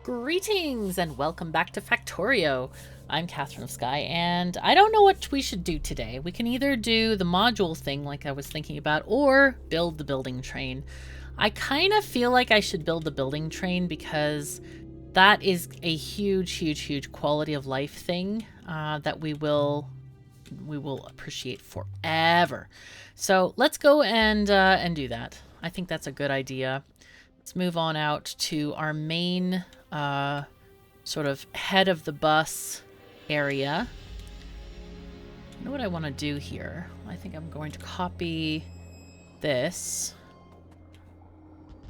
Greetings and welcome back to Factorio. I'm KatherineOfSky, and I don't know what we should do today. We can either do the module thing like I was thinking about, or build the building train. I kind of feel like I should build the building train because that is a huge quality of life thing that we will appreciate forever. So let's go and do that. I think that's a good idea. Let's move on out to our main sort of head of the bus area. You know what I want to do here? I think I'm going to copy this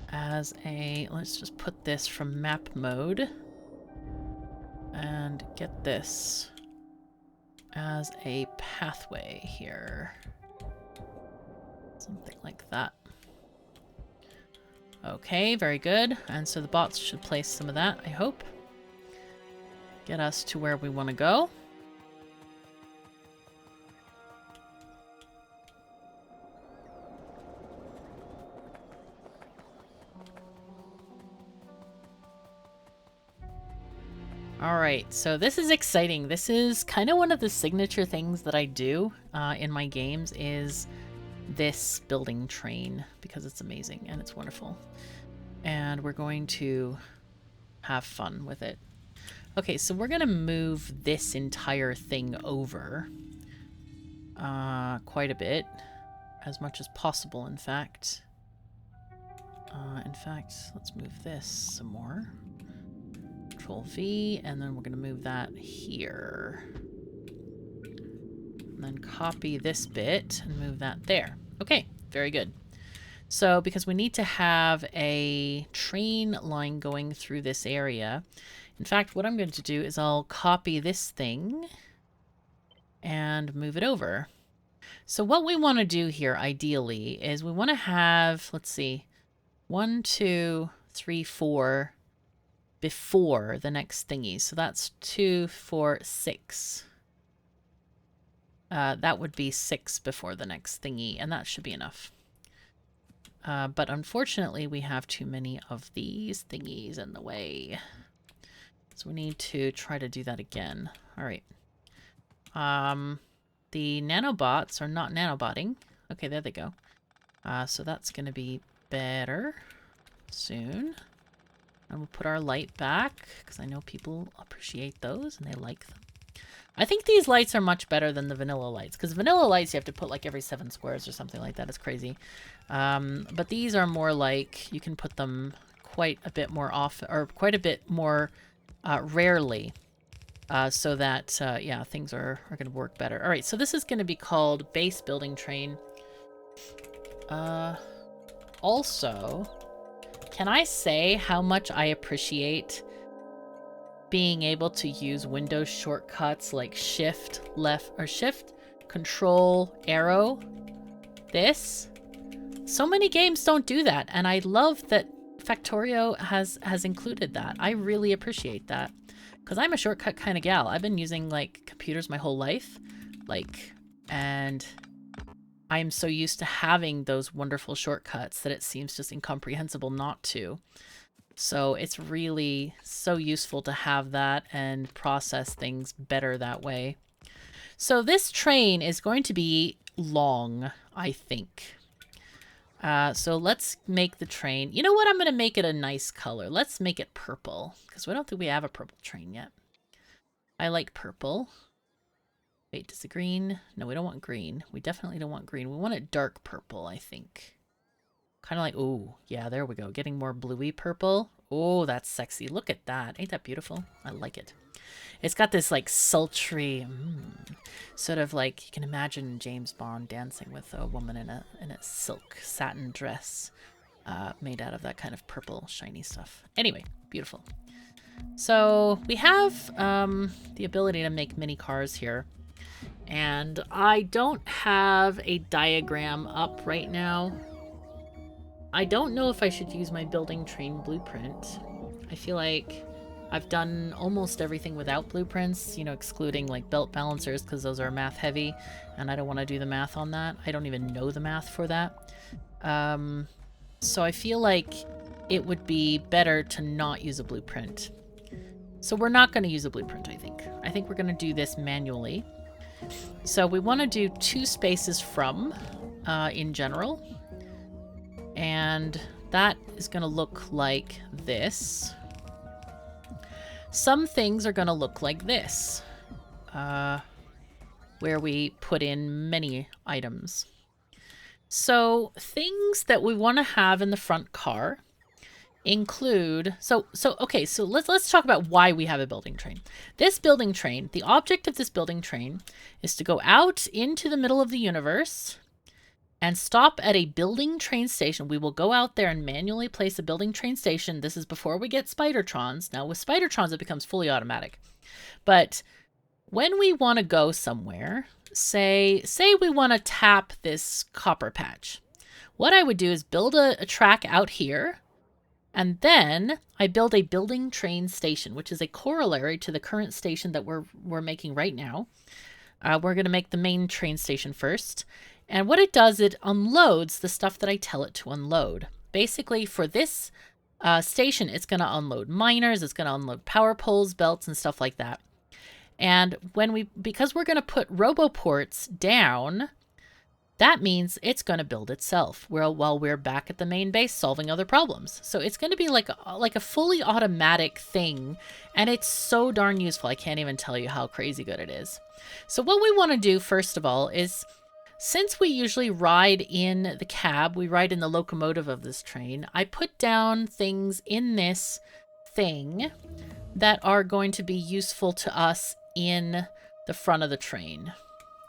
as a... Let's just put this from map mode and get this as a pathway here. Something like that. Okay, very good. And so the bots should place some of that, I hope. Get us to where we want to go. Alright, so this is exciting. This is kind of one of the signature things that I do in my games is this building train because it's amazing and it's wonderful. And we're going to have fun with it. Okay, so we're going to move this entire thing over quite a bit, as much as possible, in fact. Let's move this some more. Control V, and then we're going to move that here. And then copy this bit and move that there. Okay, very good. So, because we need to have a train line going through this area, in fact, what I'm going to do is I'll copy this thing and move it over. So what we want to do here, ideally, is we want to have, let's see, 1, 2, 3, 4 before the next thingy. So that's 2, 4, 6. That would be 6 before the next thingy, and that should be enough. But unfortunately, we have too many of these thingies in the way. So we need to try to do that again. All right. The nanobots are not nanobotting. Okay, there they go. So that's going to be better soon. And we'll put our light back because I know people appreciate those and they like them. I think these lights are much better than the vanilla lights because vanilla lights you have to put like every 7 squares or something like that. It's crazy. But these are more like you can put them quite a bit more often or quite a bit more rarely so that, yeah, things are going to work better. All right, so this is going to be called Base Building Train. Also, can I say how much I appreciate being able to use Windows shortcuts like Shift, Left, or Shift, Control, Arrow? This? So many games don't do that, and I love that Factorio has included that. I really appreciate that because I'm a shortcut kind of gal. I've been using like computers my whole life, and I'm so used to having those wonderful shortcuts that it seems just incomprehensible not to. So it's really so useful to have that and process things better that way. So this train is going to be long, I think. So let's make the train. You know what? I'm going to make it a nice color. Let's make it purple because we don't think we have a purple train yet. I like purple. Wait, does the green? No, we don't want green. We definitely don't want green. We want it dark purple, I think. Kind of like, oh, yeah, there we go. Getting more bluey purple. Oh, that's sexy. Look at that. Ain't that beautiful? I like it. It's got this like sultry, sort of like you can imagine James Bond dancing with a woman in a silk satin dress made out of that kind of purple shiny stuff. Anyway, beautiful. So we have the ability to make mini cars here. And I don't have a diagram up right now. I don't know if I should use my building train blueprint. I feel like I've done almost everything without blueprints, you know, excluding like belt balancers because those are math heavy and I don't want to do the math on that. I don't even know the math for that. So I feel like it would be better to not use a blueprint. So we're not going to use a blueprint, I think. I think we're going to do this manually. So we want to do 2 spaces from in general. And that is going to look like this. Some things are going to look like this, where we put in many items. So things that we want to have in the front car include, okay, so let's talk about why we have a building train. This building train, the object of this building train is to go out into the middle of the universe and stop at a building train station. We will go out there and manually place a building train station. This is before we get Spidertrons. Now with Spidertrons, it becomes fully automatic. But when we want to go somewhere, say we want to tap this copper patch, what I would do is build a track out here, and then I build a building train station, which is a corollary to the current station that we're making right now. We're going to make the main train station first. And what it does, it unloads the stuff that I tell it to unload. Basically, for this station, it's going to unload miners, it's going to unload power poles, belts, and stuff like that. And because we're going to put roboports down, that means it's going to build itself while we're back at the main base solving other problems. So it's going to be like a fully automatic thing, and it's so darn useful. I can't even tell you how crazy good it is. So what we want to do first of all is, since we usually ride in the cab, we ride in the locomotive of this train, I put down things in this thing that are going to be useful to us in the front of the train.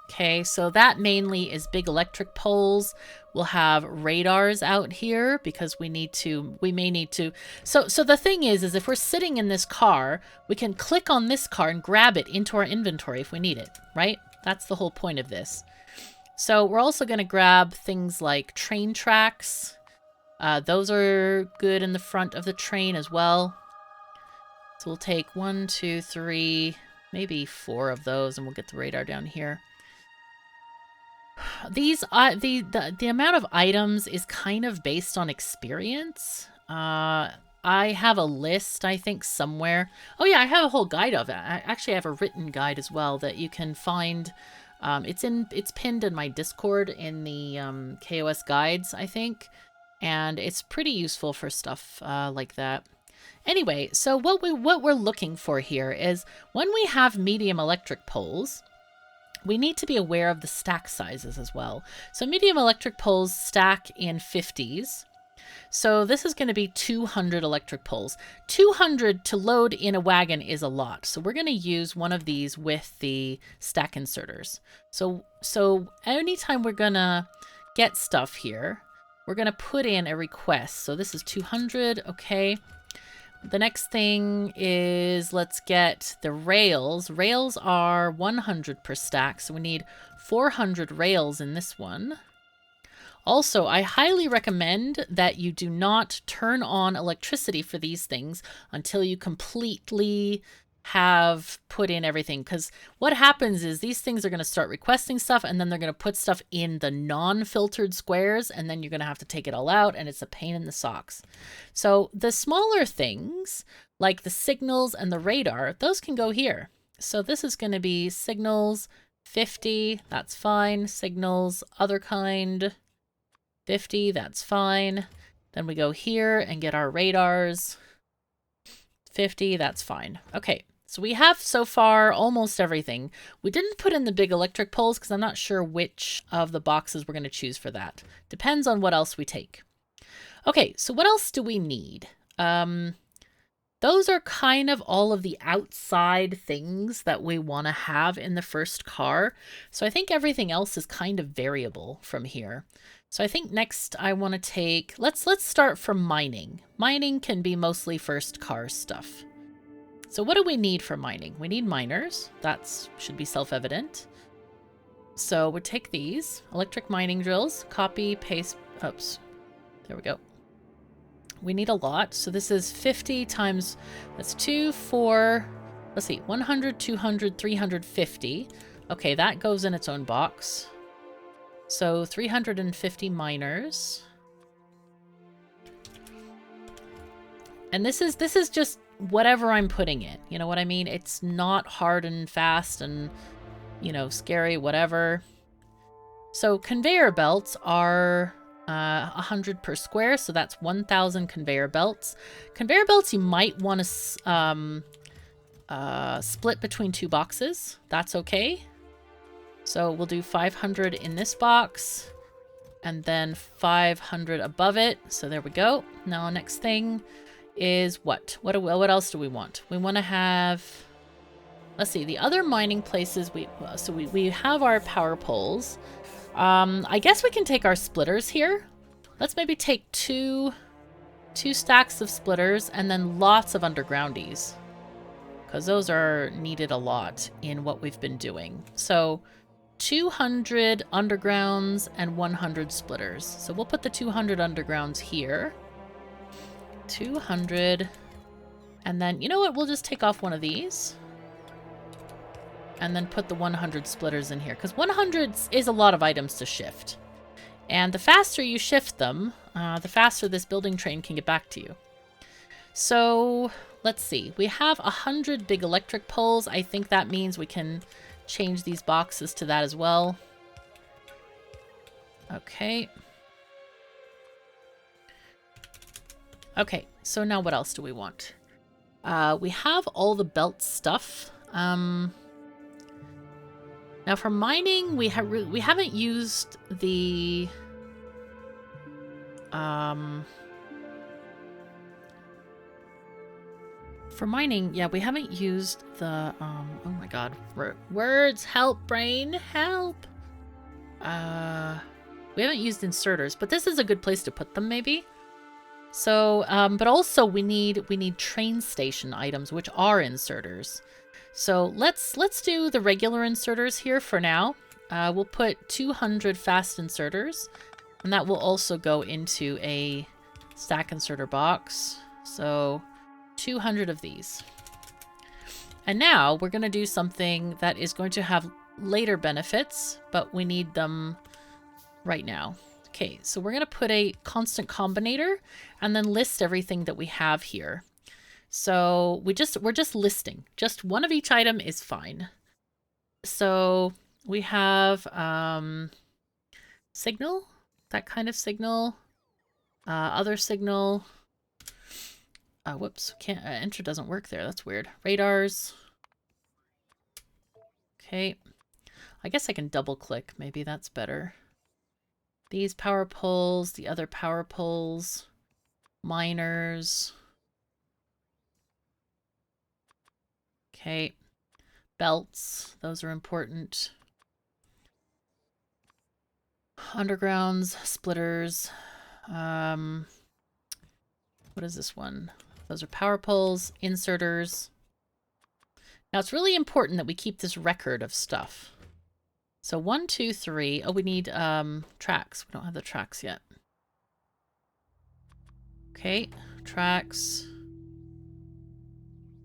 Okay, so that mainly is big electric poles. We'll have radars out here because we may need to. So the thing is if we're sitting in this car, we can click on this car and grab it into our inventory if we need it, right? That's the whole point of this. So we're also going to grab things like train tracks. Those are good in the front of the train as well. So we'll take 1, 2, 3, maybe 4 of those, and we'll get the radar down here. These the amount of items is kind of based on experience. I have a list, I think, somewhere. Oh yeah, I have a whole guide of it. I actually have a written guide as well that you can find. It's pinned in my Discord in the KOS guides, I think, and it's pretty useful for stuff like that. Anyway, so what we're looking for here is when we have medium electric poles, we need to be aware of the stack sizes as well. So medium electric poles stack in 50s. So this is going to be 200 electric poles. 200 to load in a wagon is a lot. So we're going to use one of these with the stack inserters. So anytime we're going to get stuff here, we're going to put in a request. So this is 200. Okay. The next thing is, let's get the rails. Rails are 100 per stack, so we need 400 rails in this one. Also, I highly recommend that you do not turn on electricity for these things until you completely have put in everything, because what happens is these things are going to start requesting stuff, and then they're going to put stuff in the non-filtered squares, and then you're going to have to take it all out, and it's a pain in the socks. So the smaller things, like the signals and the radar, those can go here. So this is going to be signals 50, that's fine. Signals other kind 50, that's fine. Then we go here and get our radars 50, that's fine. Okay. So we have so far almost everything. We didn't put in the big electric poles because I'm not sure which of the boxes we're going to choose for that. Depends on what else we take. Okay, so what else do we need? Those are kind of all of the outside things that we want to have in the first car. So I think everything else is kind of variable from here. So I think next I want to take, let's start from mining. Mining can be mostly first car stuff. So what do we need for mining? We need miners. That should be self-evident. So we'll take these. Electric mining drills. Copy, paste. Oops. There we go. We need a lot. So this is 50 times, that's 2, 4, let's see, 100, 200, 350. Okay, that goes in its own box. So 350 miners. And this is just whatever I'm putting in. You know what I mean? It's not hard and fast and, you know, scary, whatever. So conveyor belts are 100 per square, so that's 1,000 conveyor belts. Conveyor belts you might want to split between 2 boxes. That's okay. So we'll do 500 in this box, and then 500 above it. So there we go. Now next thing is what else do we want? We want to have, let's see, the other mining places. We have our power poles. I guess we can take our splitters here. Let's maybe take two stacks of splitters and then lots of undergroundies, because those are needed a lot in what we've been doing. So 200 undergrounds and 100 splitters. So we'll put the 200 undergrounds here. 200. And then, you know what? We'll just take off one of these. And then put the 100 splitters in here. Because 100 is a lot of items to shift. And the faster you shift them, the faster this building train can get back to you. So, let's see. We have 100 big electric poles. I think that means we can change these boxes to that as well. Okay. Okay, so now what else do we want? We have all the belt stuff. Now for mining, we haven't used the for mining, yeah, we haven't used the oh my god, words, help, brain, help. We haven't used inserters, but this is a good place to put them maybe. So, but also we need train station items, which are inserters. So let's do the regular inserters here for now. We'll put 200 fast inserters, and that will also go into a stack inserter box. So 200 of these. And now we're going to do something that is going to have later benefits, but we need them right now. Okay, so we're going to put a constant combinator and then list everything that we have here. So we're just listing. Just one of each item is fine. So we have signal, that kind of signal, other signal. Whoops, can't enter doesn't work there. That's weird. Radars. Okay, I guess I can double click. Maybe that's better. These power poles, the other power poles, miners. Okay, belts, those are important. Undergrounds, splitters. What is this one? Those are power poles, inserters. Now it's really important that we keep this record of stuff. So 1, 2, 3. Oh, we need tracks. We don't have the tracks yet. Okay, tracks.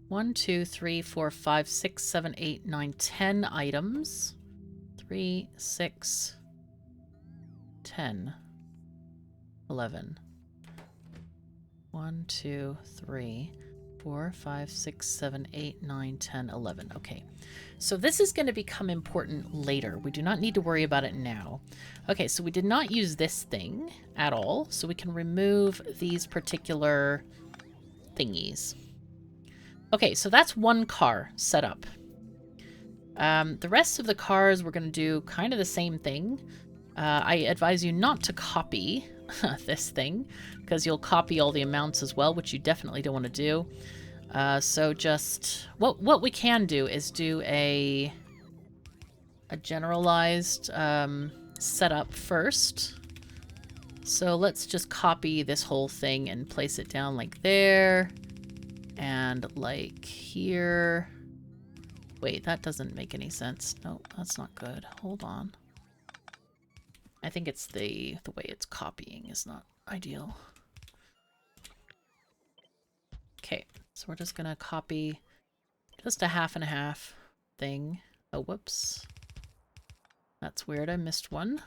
1, 2, 3, 4, 5, 6, 7, 8, 9, 10 items. 3, 6, 10, 11. 1, 2, 3, 4, 5, 6, 7, 8, 9, 10, 11. Okay, so this is going to become important later. We do not need to worry about it now. Okay, so we did not use this thing at all, so we can remove these particular thingies. Okay, so that's one car set up. The rest of the cars, we're going to do kind of the same thing. I advise you not to copy this thing, because you'll copy all the amounts as well, which you definitely don't want to do. So just what we can do is do a generalized setup first. So let's just copy this whole thing and place it down like there and like here. Wait, that doesn't make any sense. No, that's not good. Hold on. I think it's the way it's copying is not ideal. Okay, so we're just gonna copy just a half and a half thing. Oh, whoops. That's weird, I missed one.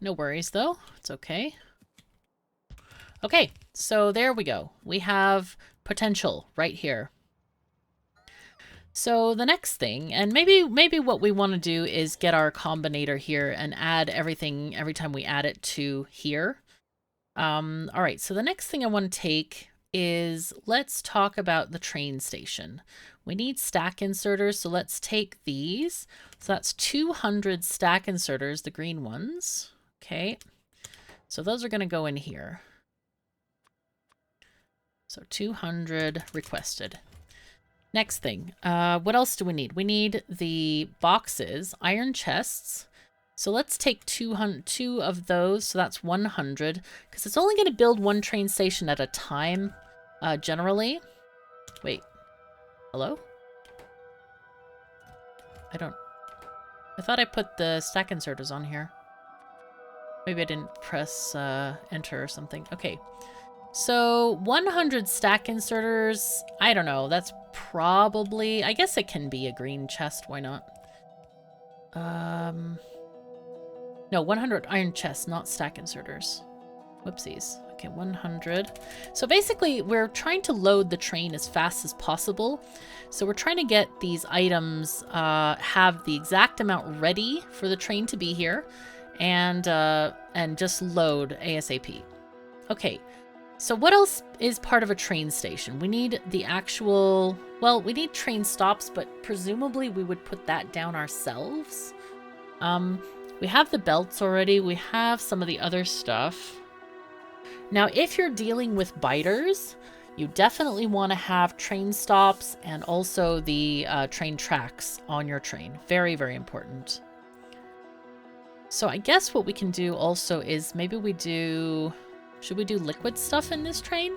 No worries though, it's okay. Okay, so there we go. We have potential right here. So the next thing, and maybe what we want to do is get our combinator here and add everything every time we add it to here. All right, so the next thing I want to take is, let's talk about the train station. We need stack inserters, so let's take these. So that's 200 stack inserters, the green ones. Okay, so those are going to go in here. So 200 requested. Next thing, what else do we need? We need the boxes, iron chests. So let's take 2 of those, so that's 100, because it's only going to build one train station at a time, generally. Wait, hello? I thought I put the stack inserters on here. Maybe I didn't press enter or something. Okay. So 100 stack inserters, I don't know, that's probably, I guess it can be a green chest, why not? No, 100 iron chests, not stack inserters. Whoopsies. Okay, 100. So basically, we're trying to load the train as fast as possible. So we're trying to get these items, have the exact amount ready for the train to be here, and just load ASAP. Okay. So what else is part of a train station? We need the actual, well, we need train stops, but presumably we would put that down ourselves. We have the belts already. We have some of the other stuff. Now, if you're dealing with biters, you definitely want to have train stops and also the train tracks on your train. Very, very important. So I guess what we can do also is maybe we do... Should we do liquid stuff in this train?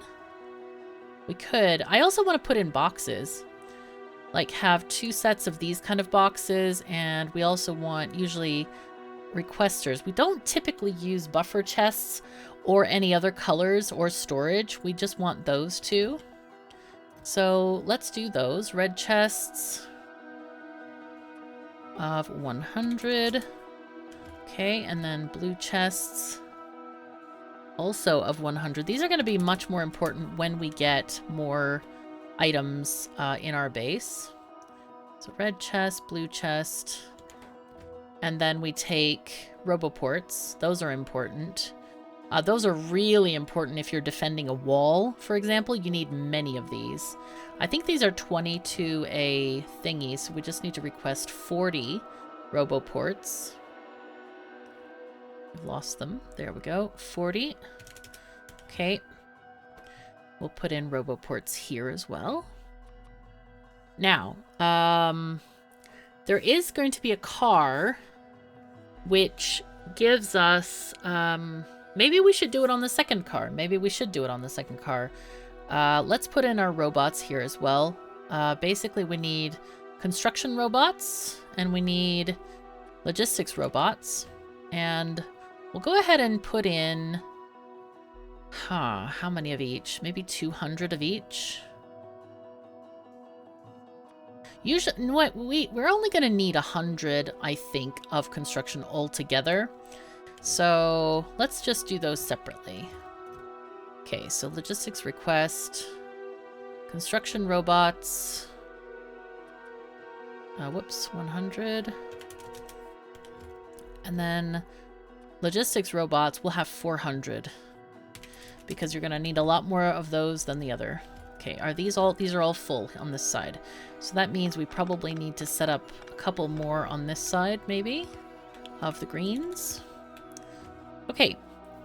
We could. I also want to put in boxes. Like have 2 sets of these kind of boxes, and we also want usually requesters. We don't typically use buffer chests or any other colors or storage. We just want those 2. So let's do those. Red chests of 100. Okay, and then blue chests also of 100. These are going to be much more important when we get more items in our base. So red chest, blue chest, and then we take roboports. Those are important. Those are really important if you're defending a wall, for example. You need many of these. I think these are 20 to a thingy, so we just need to request 40 roboports. I've lost them. There we go. 40. Okay. We'll put in roboports here as well. Now, there is going to be a car which gives us... maybe we should do it on the second car. Maybe we should do it on the second car. Let's put in our robots here as well. Basically, we need construction robots, and we need logistics robots. And we'll go ahead and put in... how many of each? Maybe 200 of each? Usually, what we're only going to need 100, I think, of construction altogether. So let's just do those separately. Okay, so logistics request, construction robots. Whoops, 100. And then logistics robots, we'll have 400. Because you're going to need a lot more of those than the other. Okay, are these are all full on this side. So that means we probably need to set up a couple more on this side, maybe, of the greens. Okay,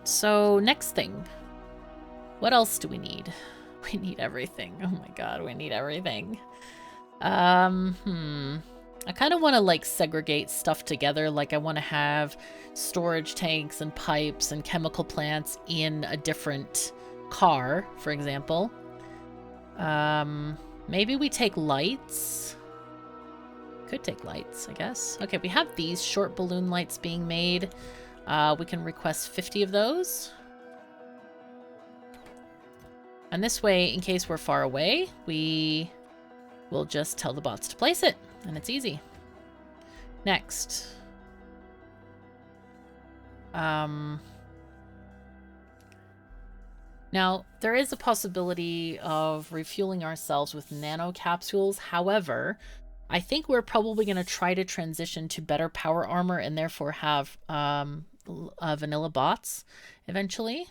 so next thing. What else do we need? We need everything. Oh my god, we need everything. I kind of want to like segregate stuff together. Like I want to have storage tanks and pipes and chemical plants in a different car, for example. Maybe we take lights. Could take lights, I guess. Okay, we have these short balloon lights being made. We can request 50 of those. And this way, in case we're far away, we will just tell the bots to place it. And it's easy. Next. Now, there is a possibility of refueling ourselves with nano capsules. However, I think we're probably going to try to transition to better power armor and therefore have vanilla bots eventually.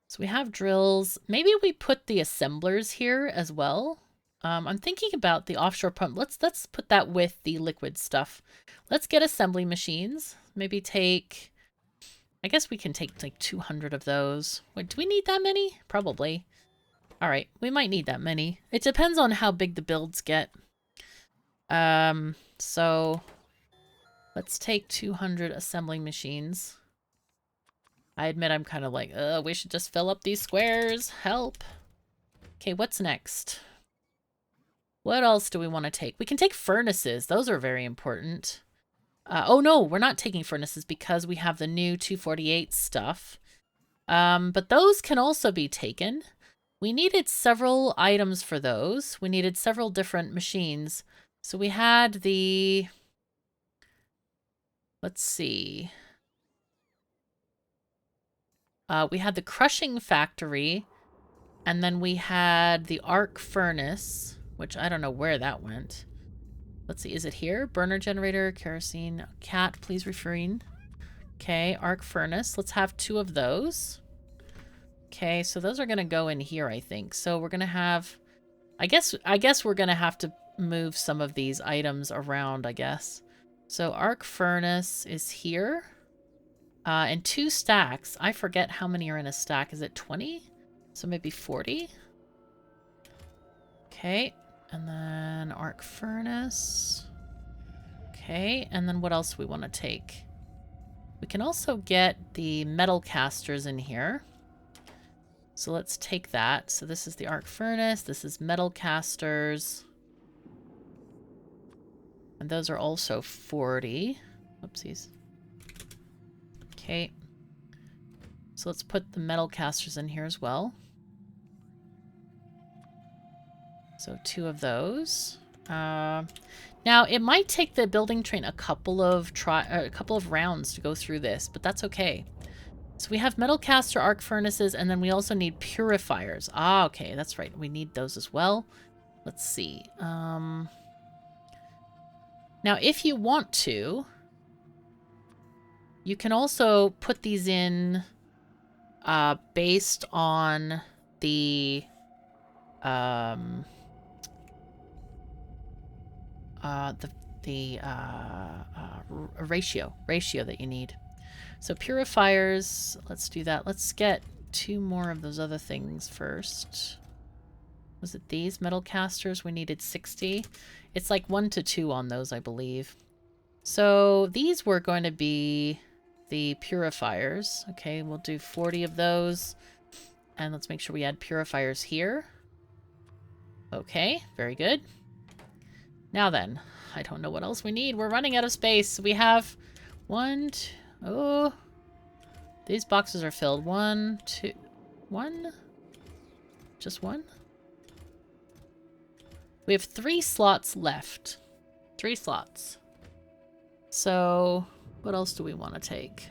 So we have drills. Maybe we put the assemblers here as well. I'm thinking about the offshore pump. Let's put that with the liquid stuff. Let's get assembly machines. Maybe take... I guess we can take like 200 of those. Wait, do we need that many? Probably. All right, we might need that many. It depends on how big the builds get. So let's take 200 assembling machines. I admit I'm kind of like, we should just fill up these squares. Help. Okay, what's next? What else do we want to take? We can take furnaces. Those are very important. Oh no, we're not taking furnaces because we have the new 248 stuff. But those can also be taken. We needed several items for those. We needed several different machines. So we had the... Let's see. We had the crushing factory. And then we had the arc furnace, which I don't know where that went. Let's see, is it here? Burner generator, kerosene, cat, please refrain. Okay, arc furnace. Let's have 2 of those. Okay, so those are going to go in here, I think. So we're going to have... I guess we're going to have to move some of these items around, I guess. So arc furnace is here. And 2 stacks. I forget how many are in a stack. Is it 20? So maybe 40? Okay. And then arc furnace. Okay, and then what else we want to take? We can also get the metal casters in here. So let's take that. So this is the arc furnace. This is metal casters. And those are also 40. Whoopsies. Okay. So let's put the metal casters in here as well. So 2 of those. Now it might take the building train a couple of rounds to go through this, but that's okay. So we have metal caster, arc furnaces, and then we also need purifiers. Ah, okay, that's right. We need those as well. Let's see. Now, if you want to, you can also put these in based on the ratio that you need. So purifiers, let's do that. Let's get 2 more of those other things first. Was it these metal casters? We needed 60. It's like 1 to 2 on those, I believe. So these were going to be the purifiers. Okay, we'll do 40 of those. And let's make sure we add purifiers here. Okay, very good. Now then, I don't know what else we need. We're running out of space. We have 1, 2, oh, these boxes are filled. 1, 2, 1, just 1. We have 3 slots left. 3 slots. So, what else do we want to take?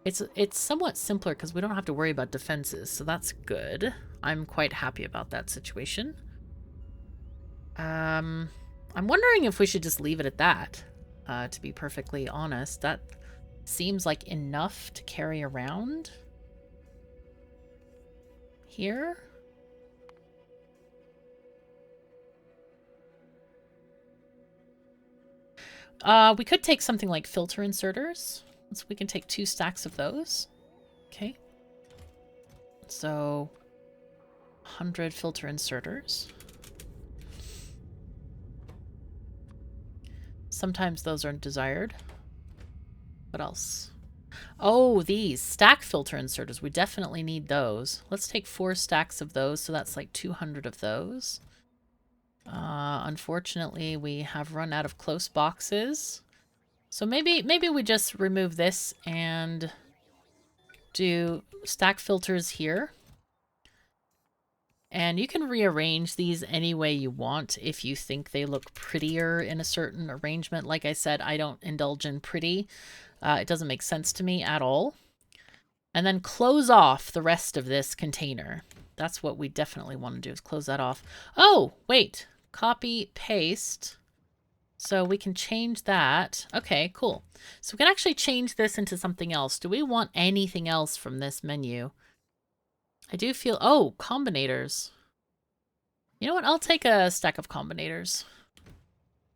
It's somewhat simpler because we don't have to worry about defenses, so that's good. I'm quite happy about that situation. I'm wondering if we should just leave it at that, to be perfectly honest. That seems like enough to carry around here. We could take something like filter inserters. So we can take 2 stacks of those. Okay. So 100 filter inserters. Sometimes those aren't desired. What else? Oh, these stack filter inserters. We definitely need those. Let's take 4 stacks of those. So that's like 200 of those. Unfortunately, we have run out of close boxes. So maybe we just remove this and do stack filters here. And you can rearrange these any way you want if you think they look prettier in a certain arrangement. Like I said, I don't indulge in pretty. It doesn't make sense to me at all. And then close off the rest of this container. That's what we definitely want to do, is close that off. Oh, wait. Copy, paste. So we can change that. Okay, cool. So we can actually change this into something else. Do we want anything else from this menu? I do feel... Oh, combinators. You know what? I'll take a stack of combinators.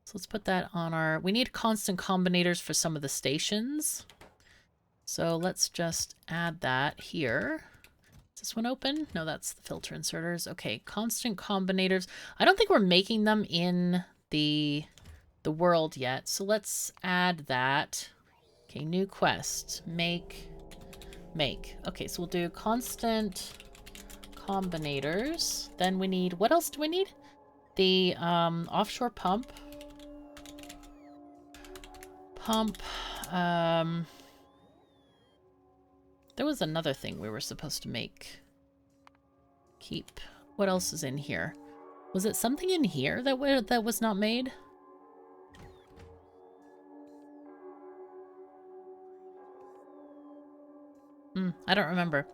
So let's put that on our... We need constant combinators for some of the stations. So let's just add that here. Is this one open? No, that's the filter inserters. Okay, constant combinators. I don't think we're making them in the world yet. So let's add that. Okay, new quest. Make. Okay, so we'll do constant combinators. Then we need... What else do we need? The offshore pump. There was another thing we were supposed to make. Keep. What else is in here? Was it something in here that was not made? I don't remember.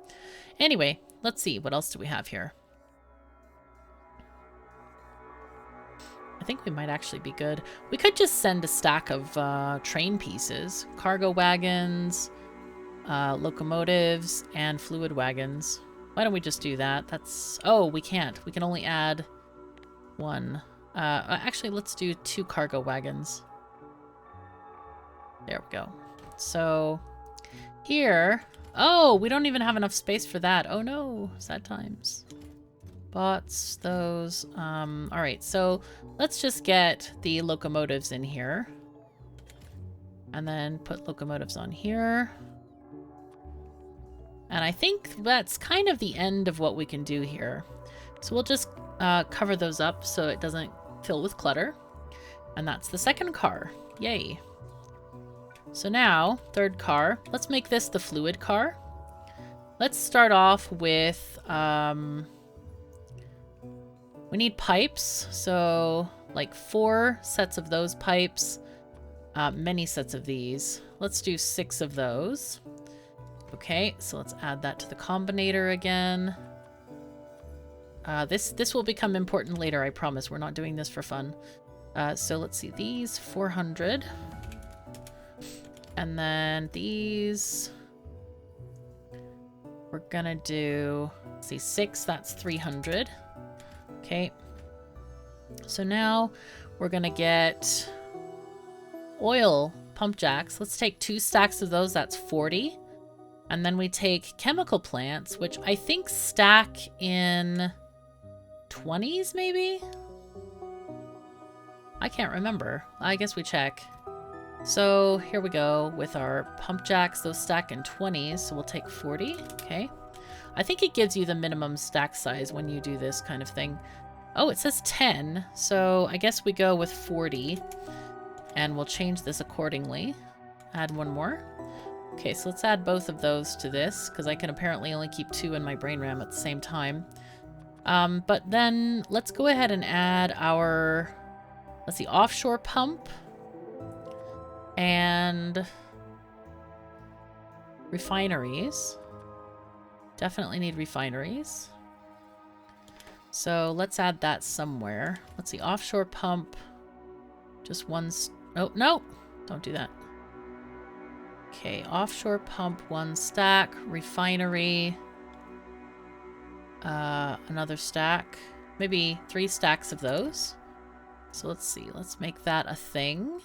Anyway, let's see. What else do we have here? I think we might actually be good. We could just send a stack of train pieces. Cargo wagons, locomotives, and fluid wagons. Why don't we just do that? That's... Oh, we can't. We can only add one. Actually, let's do 2 cargo wagons. There we go. So, here... Oh, we don't even have enough space for that. Oh no, sad times. Bots, those. Alright, so let's just get the locomotives in here. And then put locomotives on here. And I think that's kind of the end of what we can do here. So we'll just cover those up so it doesn't fill with clutter. And that's the second car. Yay. So now, third car. Let's make this the fluid car. Let's start off with... we need pipes. So, like 4 sets of those pipes. Many sets of these. Let's do 6 of those. Okay, so let's add that to the combinator again. This will become important later, I promise. We're not doing this for fun. So let's see, these 400. And then these we're gonna do, let's see, 6, that's 300. Okay. So now we're gonna get oil pump jacks. Let's take 2 stacks of those, that's 40. And then we take chemical plants, which I think stack in 20s, maybe? I can't remember. I guess we check. So here we go with our pump jacks. Those stack in 20s, so we'll take 40. Okay. I think it gives you the minimum stack size when you do this kind of thing. Oh, it says 10, so I guess we go with 40. And we'll change this accordingly. Add one more. Okay, so let's add both of those to this, because I can apparently only keep 2 in my brain RAM at the same time. But then let's go ahead and add our, let's see, offshore pump. And refineries. Definitely need refineries. So let's add that somewhere. Let's see, offshore pump. Just one... Oh, no! Don't do that. Okay, offshore pump, 1 stack. Refinery. Another stack. Maybe 3 stacks of those. So let's see, let's make that a thing.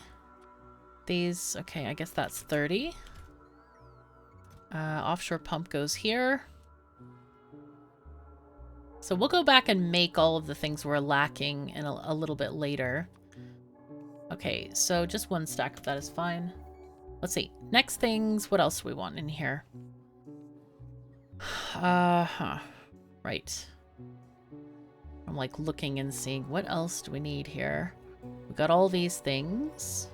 These, okay, I guess that's 30. Offshore pump goes here. So we'll go back and make all of the things we're lacking in a little bit later. Okay, so just 1 stack of that is fine. Let's see. Next things, what else do we want in here? Right. I'm like looking and seeing what else do we need here. We got all these things.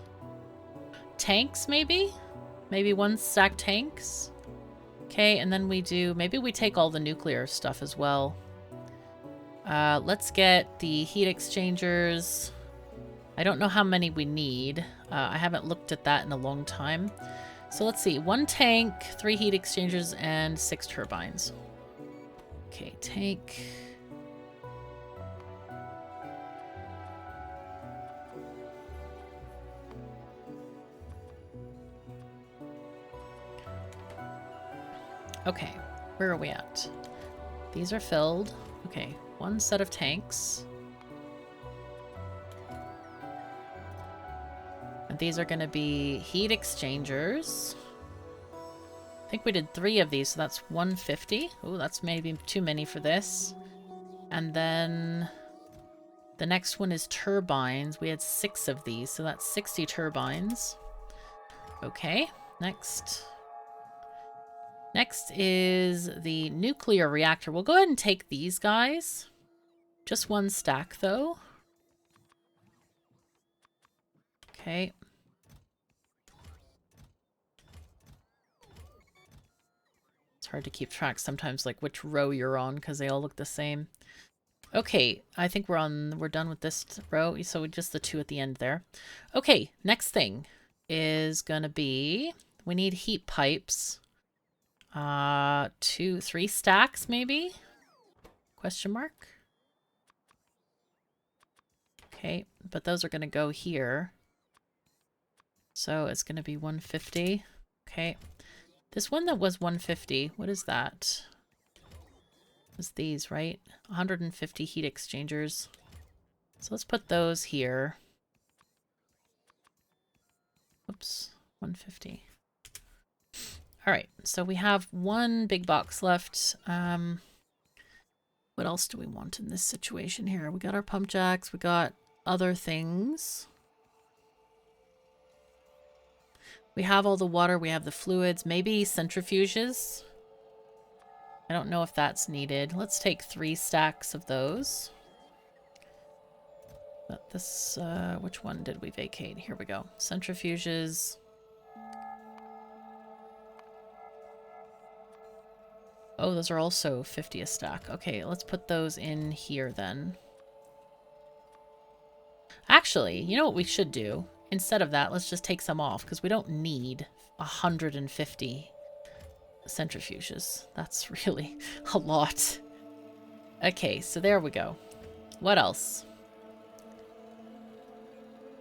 Tanks, maybe? Maybe 1 stack tanks? Okay, and then we do... Maybe we take all the nuclear stuff as well. Let's get the heat exchangers. I don't know how many we need. I haven't looked at that in a long time. So let's see. 1 tank, 3 heat exchangers, and 6 turbines. Okay, tank. Okay, where are we at? These are filled. Okay, 1 set of tanks. And these are going to be heat exchangers. I think we did 3 of these, so that's 150. Oh, that's maybe too many for this. And then the next one is turbines. We had 6 of these, so that's 60 turbines. Okay, next. Next is the nuclear reactor. We'll go ahead and take these guys. Just 1 stack, though. Okay. It's hard to keep track sometimes, like which row you're on, because they all look the same. Okay, I think we're done with this row, so just the 2 at the end there. Okay, next thing is gonna be, we need heat pipes. 2, 3 stacks maybe? Question mark? Okay, but those are gonna go here. So it's gonna be 150. Okay. This one that was 150, what is that? It was these, right? 150 heat exchangers. So let's put those here. Oops, 150. All right, so we have 1 big box left. What else do we want in this situation here? We got our pump jacks, we got other things. We have all the water, we have the fluids, maybe centrifuges. I don't know if that's needed. Let's take 3 stacks of those. But this, which one did we vacate? Here we go. Centrifuges. Oh, those are also 50 a stack. Okay, let's put those in here then. Actually, you know what we should do? Instead of that, let's just take some off, because we don't need 150 centrifuges. That's really a lot. Okay, so there we go. What else?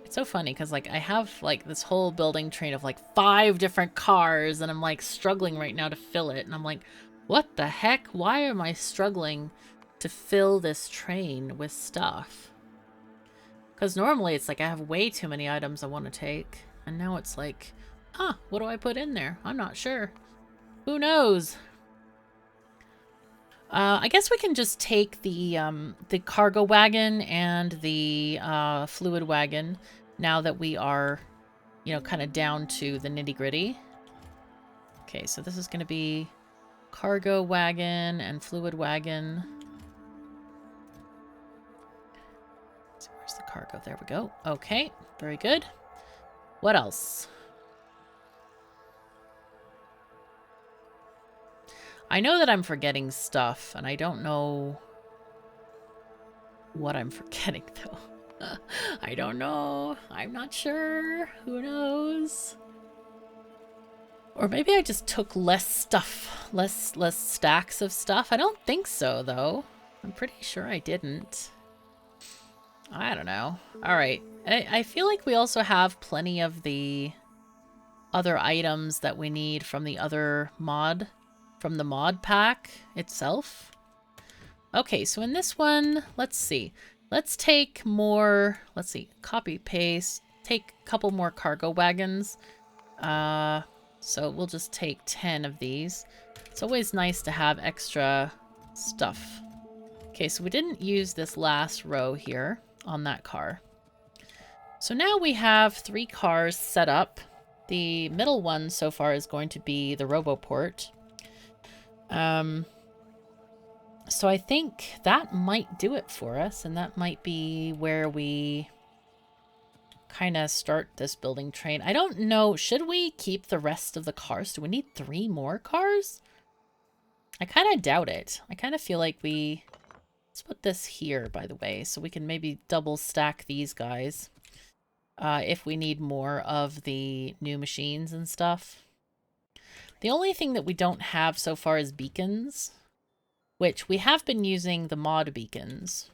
It's so funny, because like I have like this whole building train of like 5 different cars, and I'm like struggling right now to fill it, and I'm like, what the heck? Why am I struggling to fill this train with stuff? Because normally it's like I have way too many items I want to take. And now it's like, huh, what do I put in there? I'm not sure. Who knows? I guess we can just take the cargo wagon and the fluid wagon now that we are, you know, kind of down to the nitty-gritty. Okay, so this is going to be cargo wagon and fluid wagon. So where's the cargo? There we go. Okay, very good. What else? I know that I'm forgetting stuff, and I don't know what I'm forgetting, though. I don't know. I'm not sure. Who knows? Or maybe I just took less stuff, less stacks of stuff. I don't think so, though. I'm pretty sure I didn't. I don't know. All right. I feel like we also have plenty of the other items that we need from the other mod, from the mod pack itself. Okay, so in this one, let's see. Let's take more, let's see, copy, paste, take a couple more cargo wagons. So we'll just take 10 of these. It's always nice to have extra stuff. Okay, so we didn't use this last row here on that car. So now we have 3 cars set up. The middle one so far is going to be the RoboPort. So I think that might do it for us, and that might be where we kind of start this building train. I don't know. Should we keep the rest of the cars? Do we need 3 more cars? I kind of doubt it. I kind of feel like we Let's put this here, by the way, so we can maybe double stack these guys if we need more of the new machines and stuff. The only thing that we don't have so far is beacons, which we have been using the mod beacons.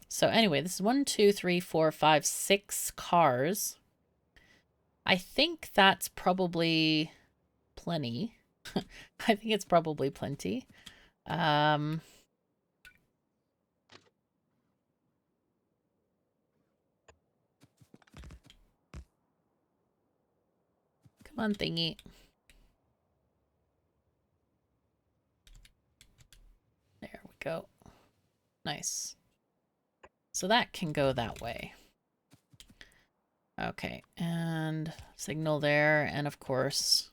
So anyway, this is 1, 2, 3, 4, 5, 6 cars. I think that's probably plenty. I think it's probably plenty. Come on, thingy. There we go. Nice. So that can go that way. Okay, and signal there, and of course...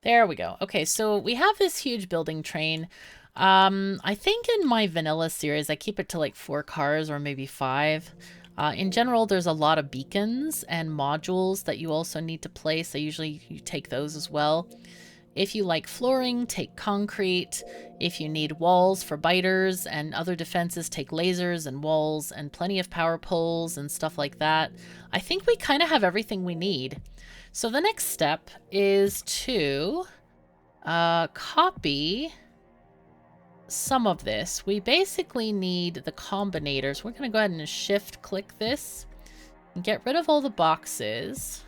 There we go. Okay, so we have this huge building train. I think in my vanilla series, I keep it to like 4 cars or maybe 5. In general, there's a lot of beacons and modules that you also need to place. So usually you take those as well. If you like flooring, take concrete. If you need walls for biters and other defenses, take lasers and walls and plenty of power poles and stuff like that. I think we kind of have everything we need. So the next step is to copy some of this. We basically need the combinators. We're going to go ahead and shift click this and get rid of all the boxes.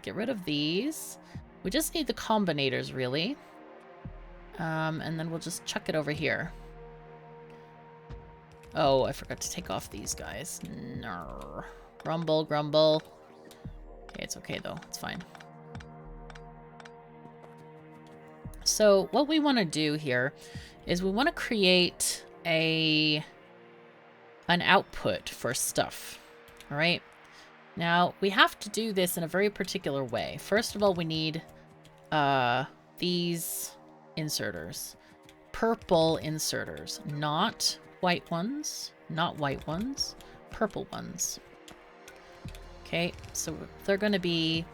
Get rid of these. We just need the combinators, really. And then we'll just chuck it over here. Oh, I forgot to take off these guys. No. Grumble, grumble. Okay, it's okay, though. It's fine. So what we want to do here is we want to create an output for stuff. All right. Now, we have to do this in a very particular way. First of all, we need these inserters. Purple inserters, not white ones, not white ones, purple ones. Okay, so they're going to be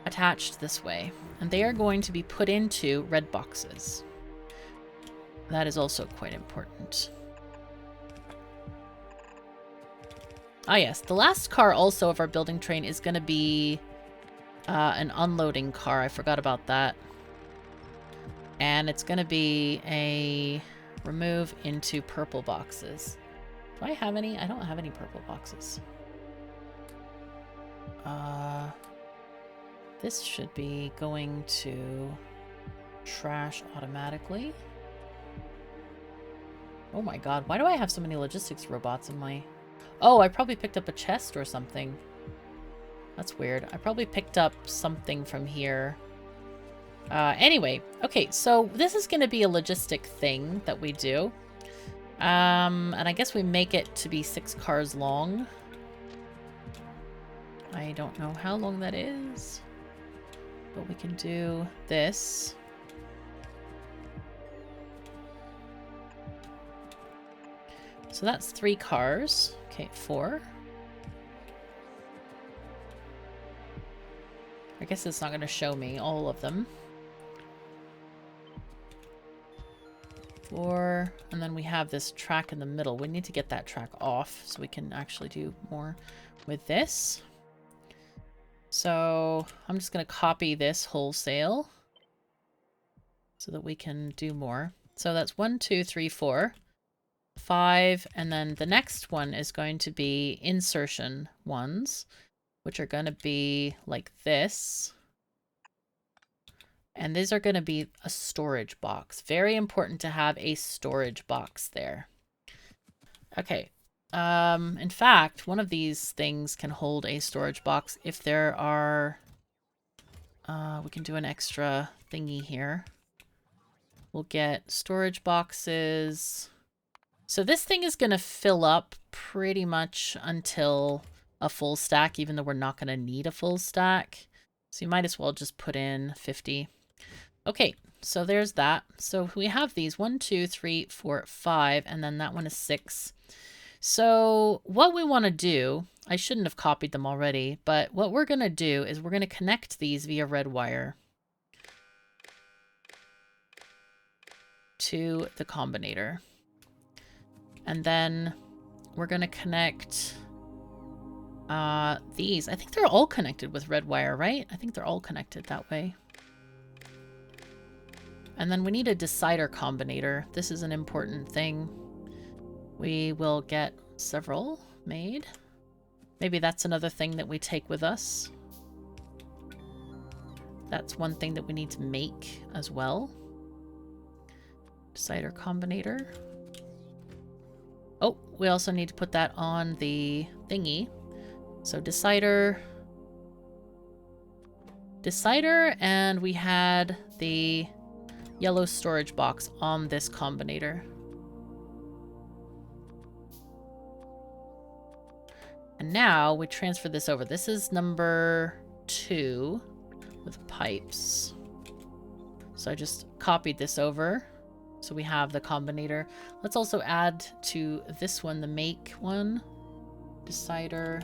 attached this way, and they are going to be put into red boxes. That is also quite important. Ah yes, the last car also of our building train is going to be an unloading car. I forgot about that. And it's going to be a remove into purple boxes. Do I have any? I don't have any purple boxes. This should be going to trash automatically. Oh my god, why do I have so many logistics robots in my... Oh, I probably picked up a chest or something. That's weird. I probably picked up something from here. Anyway, okay, so this is going to be a logistic thing that we do. And I guess we make it to be 6 cars long. I don't know how long that is. But we can do this. So that's 3 cars. Okay, 4. I guess it's not going to show me all of them. 4, and then we have this track in the middle. We need to get that track off so we can actually do more with this. So I'm just going to copy this wholesale so that we can do more. So that's 1, 2, 3, 4, 5, and then the next one is going to be insertion ones, which are going to be like this. And these are going to be a storage box. Very important to have a storage box there. Okay. In fact, one of these things can hold a storage box if there are... we can do an extra thingy here. We'll get storage boxes. So this thing is going to fill up pretty much until a full stack, even though we're not going to need a full stack. So you might as well just put in 50. Okay, so there's that. So we have these 1, 2, 3, 4, 5, and then that one is 6. So what we want to do, I shouldn't have copied them already, but what we're going to do is we're going to connect these via red wire to the combinator. And then we're going to connect these. I think they're all connected with red wire, right? I think they're all connected that way. And then we need a decider combinator. This is an important thing. We will get several made. Maybe that's another thing that we take with us. That's one thing that we need to make as well. Decider combinator. Oh, we also need to put that on the thingy. So decider, and we had the yellow storage box on this combinator. And now we transfer this over. This is number 2 with pipes. So I just copied this over. So we have the combinator. Let's also add to this one, the make one. Decider,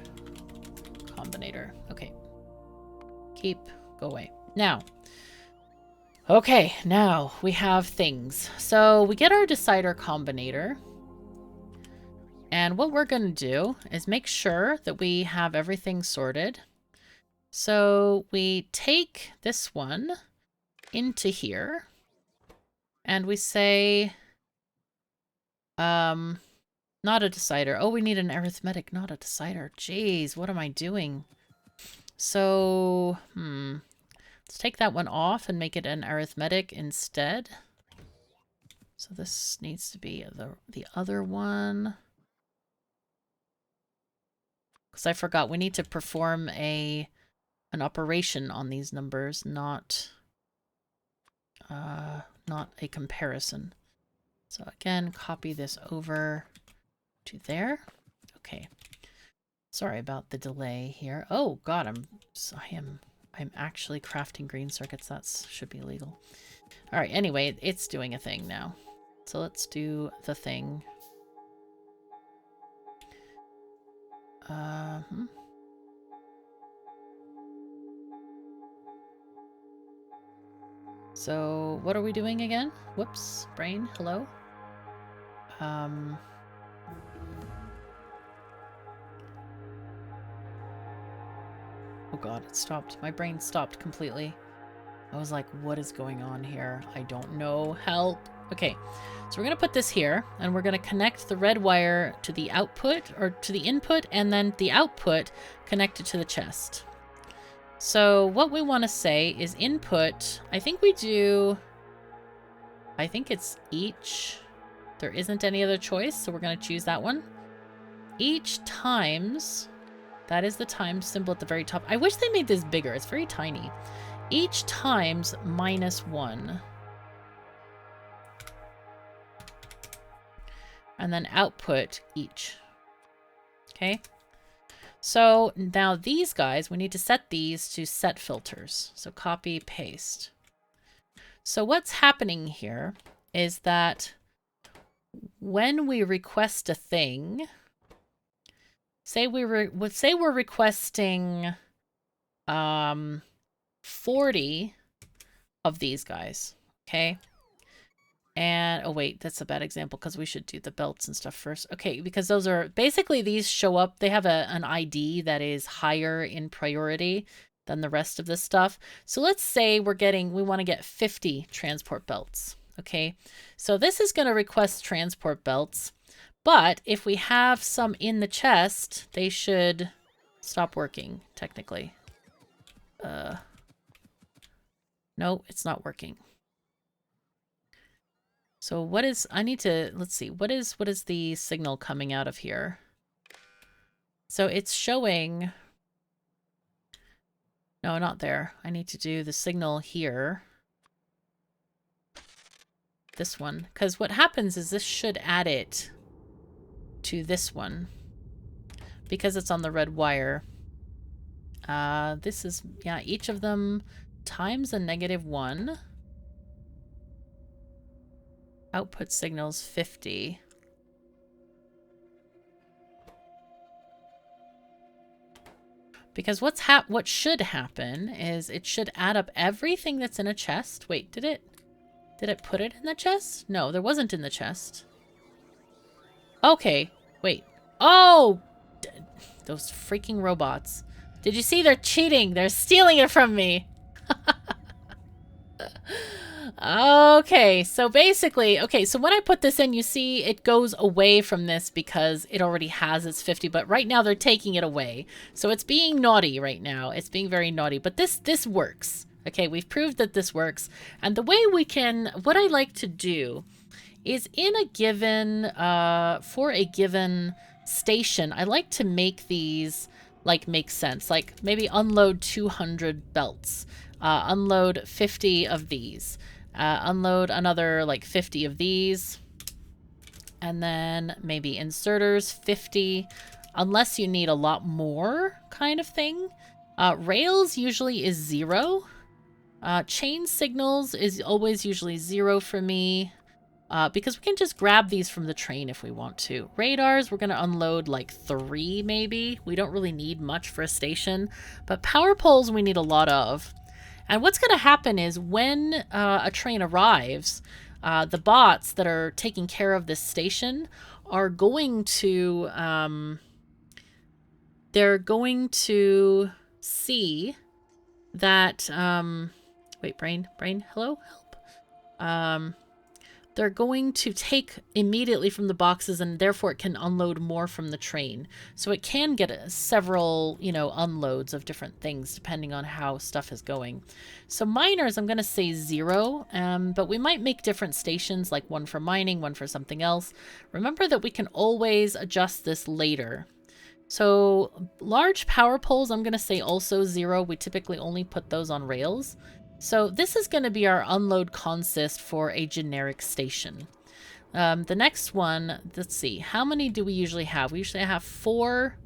combinator. Okay. Keep, go away. Now. Okay, now we have things. So we get our decider combinator. And what we're going to do is make sure that we have everything sorted. So we take this one into here. And we say, not a decider. Oh, we need an arithmetic, not a decider. Jeez, what am I doing? So, let's take that one off and make it an arithmetic instead. So this needs to be the other one. Because I forgot, we need to perform an operation on these numbers, not a comparison. So again, copy this over to there. Okay. Sorry about the delay here. Oh God, I'm actually crafting green circuits. That should be illegal. All right. Anyway, it's doing a thing now. So let's do the thing. So what are we doing again? Whoops, brain, hello. Oh God, it stopped. My brain stopped completely. I was like, what is going on here? I don't know. Help. Okay, so we're going to put this here, and we're going to connect the red wire to the output, or to the input, and then the output connected to the chest. So what we want to say is input, I think it's each. There isn't any other choice, so we're going to choose that one. Each times, that is the times symbol at the very top. I wish they made this bigger. It's very tiny. Each times -1. And then output each. Okay. So now these guys, we need to set these to set filters. So copy, paste. So what's happening here is that when we request a thing, say we're requesting 40 of these guys, okay? And, oh wait, that's a bad example because we should do the belts and stuff first. Okay, because those are, basically these show up, they have an ID that is higher in priority than the rest of this stuff. So let's say we want to get 50 transport belts, okay? So this is going to request transport belts, but if we have some in the chest, they should stop working, technically. No, it's not working. So what is, let's see, what is the signal coming out of here? So it's showing, no, not there. I need to do the signal here. This one, because what happens is this should add it to this one because it's on the red wire. This is, yeah, each of them times a -1. Output signals 50. Because what should happen is it should add up everything that's in a chest. Wait, did it put it in the chest? No, there wasn't in the chest. Okay, wait. Oh! Those freaking robots. Did you see? They're cheating. They're stealing it from me. Okay, so basically, okay, so when I put this in, you see it goes away from this because it already has its 50, but right now they're taking it away. So it's being naughty right now. It's being very naughty, but this works. Okay, we've proved that this works. And the way we can, what I like to do is in a given, for a given station, I like to make these like make sense. Like maybe unload 200 belts, unload 50 of these, unload another like 50 of these, and then maybe inserters 50, unless you need a lot more kind of thing. Rails usually is 0. Chain signals is always usually 0 for me. Because we can just grab these from the train if we want to. Radars, we're going to unload like 3 maybe. We don't really need much for a station. But power poles we need a lot of. And what's going to happen is when a train arrives, the bots that are taking care of this station are going to... they're going to see that... wait, brain, hello? Help. They're going to take immediately from the boxes, and therefore it can unload more from the train. So it can get several, you know, unloads of different things depending on how stuff is going. So miners, I'm going to say 0, but we might make different stations, like one for mining, one for something else. Remember that we can always adjust this later. So large power poles, I'm going to say also 0. We typically only put those on rails. So this is going to be our unload consist for a generic station. The next one, let's see, how many do we usually have? We usually have 4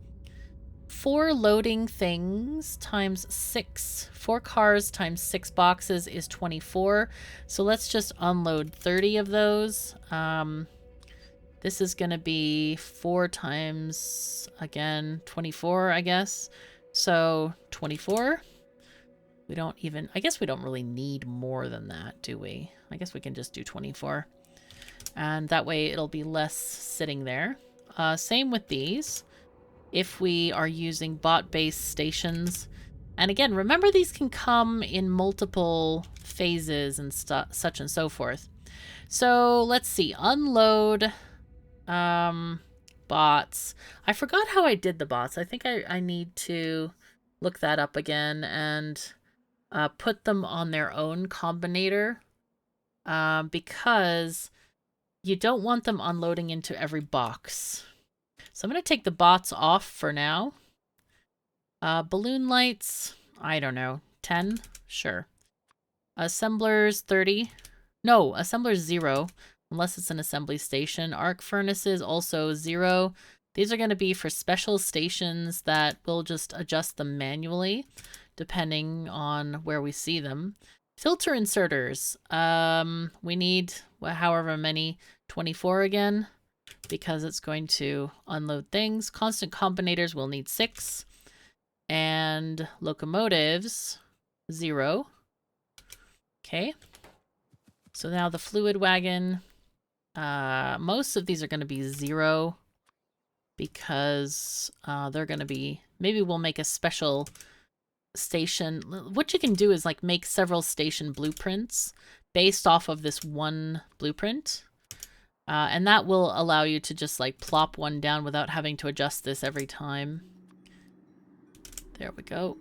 loading things times 6. 4 cars times 6 boxes is 24. So let's just unload 30 of those. This is going to be 4 times, again, 24, I guess. So 24. We don't even... I guess we don't really need more than that, do we? I guess we can just do 24. And that way it'll be less sitting there. Same with these. If we are using bot-based stations. And again, remember these can come in multiple phases and such and so forth. So let's see. Unload bots. I forgot how I did the bots. I think I need to look that up again and... put them on their own combinator because you don't want them unloading into every box. So I'm going to take the bots off for now. Balloon lights, I don't know, 10? Sure. Assemblers, 30. No, assemblers 0, unless it's an assembly station. Arc furnaces, also 0. These are going to be for special stations that we'll just adjust them manually, depending on where we see them. Filter inserters. We need however many, 24 again, because it's going to unload things. Constant combinators will need 6. And locomotives, 0. Okay. So now the fluid wagon. Most of these are going to be 0 because they're going to be... Maybe we'll make a special... station. What you can do is like make several station blueprints based off of this one blueprint, and that will allow you to just like plop one down without having to adjust this every time. There we go.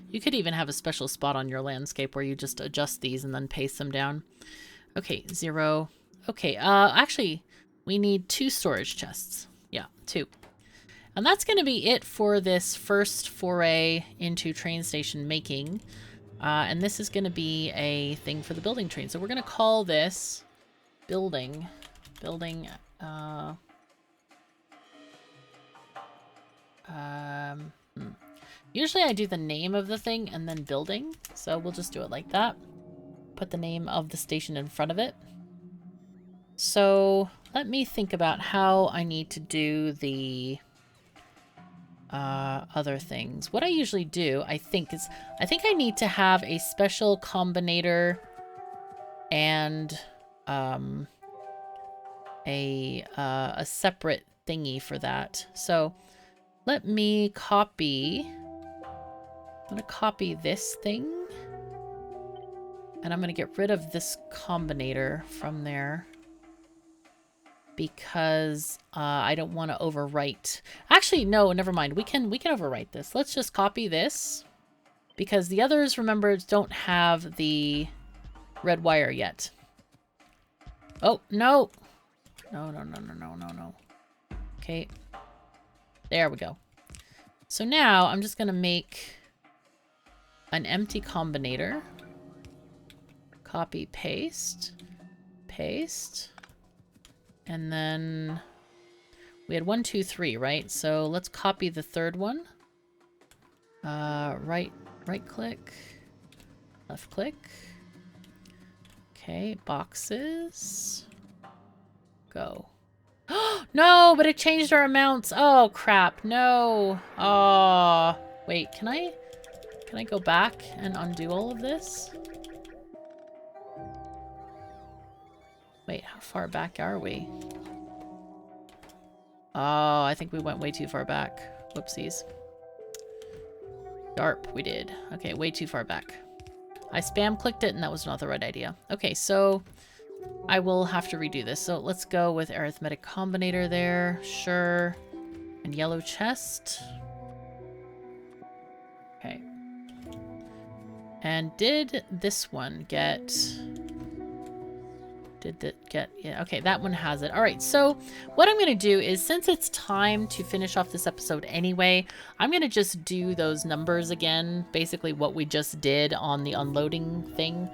You could even have a special spot on your landscape where you just adjust these and then paste them down. Okay, 0. Okay, actually we need 2 storage chests. Yeah, 2. And that's going to be it for this first foray into train station making. And this is going to be a thing for the building train. So we're going to call this building. Usually I do the name of the thing and then building. So we'll just do it like that. Put the name of the station in front of it. So let me think about how I need to do the... other things. What I usually do, I think I need to have a special combinator and a separate thingy for that. So let me copy. I'm gonna copy this thing, and I'm gonna get rid of this combinator from there because I don't want to overwrite. Actually, no, never mind. We can overwrite this. Let's just copy this because the others, remember, don't have the red wire yet. Oh, no. No. Okay. There we go. So now I'm just going to make an empty combinator. Copy, paste, paste. And then we had 1, 2, 3, right? So let's copy the third one. Right click, left click. Okay, boxes. Go. No, but it changed our amounts. Oh crap, no. Oh, wait, can I go back and undo all of this? Wait, how far back are we? Oh, I think we went way too far back. Whoopsies. Darp, we did. Okay, way too far back. I spam clicked it and that was not the right idea. Okay, so I will have to redo this. So let's go with arithmetic combinator there. Sure. And yellow chest. Okay. And did this one get... Did that get... Yeah, okay, that one has it. All right, so what I'm going to do is, since it's time to finish off this episode anyway, I'm going to just do those numbers again, basically what we just did on the unloading thing,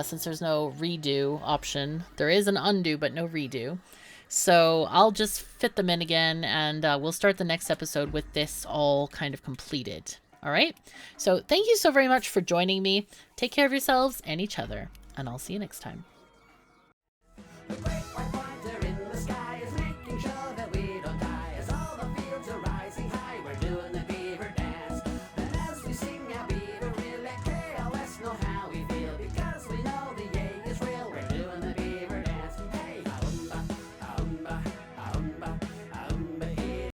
since there's no redo option. There is an undo, but no redo. So I'll just fit them in again, and we'll start the next episode with this all kind of completed. All right? So thank you so very much for joining me. Take care of yourselves and each other, and I'll see you next time.